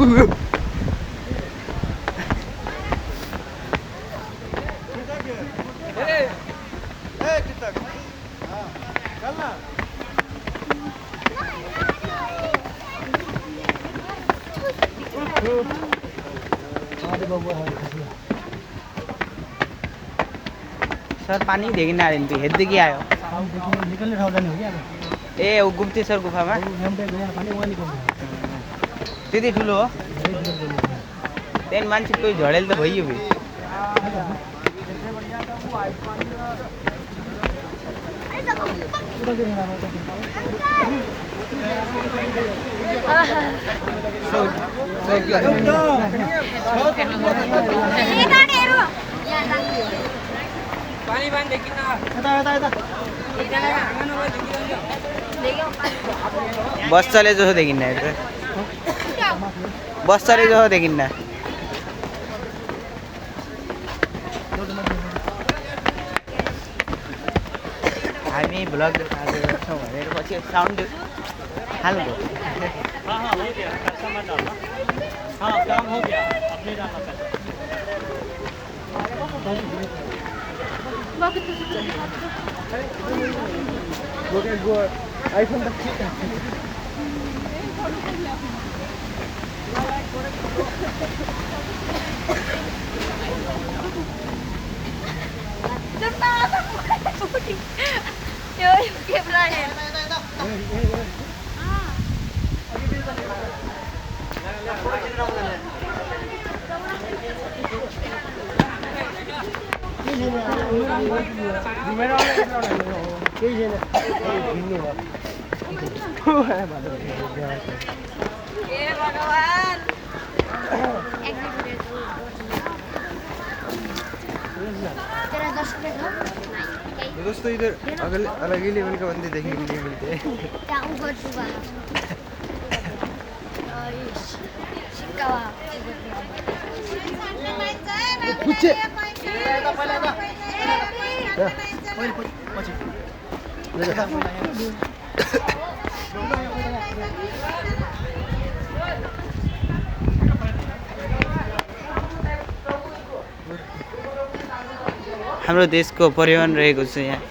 sir पानी देखिन आयो नि हेर्दै आयो निकल्ने ठाउँ जाने हो क्या ए ऊ गुप्तेश्वर गुफामा त्यति ठुलो हो त्यहाँदेखि मान्छे कोही झडेल त भइयो फेरि बस चले जसो देखिन्न बस चले जसो देखिन्न हामी भ्लग गर्छौँ भनेर पछि साउन्ड हाल्नु आइफोन त ठीक है दोस्तों इधर अलग ही लेवल का बंदे देखने के लिए मिलते हैं हाम्रो देशको परिवहन रहेको छ यहाँ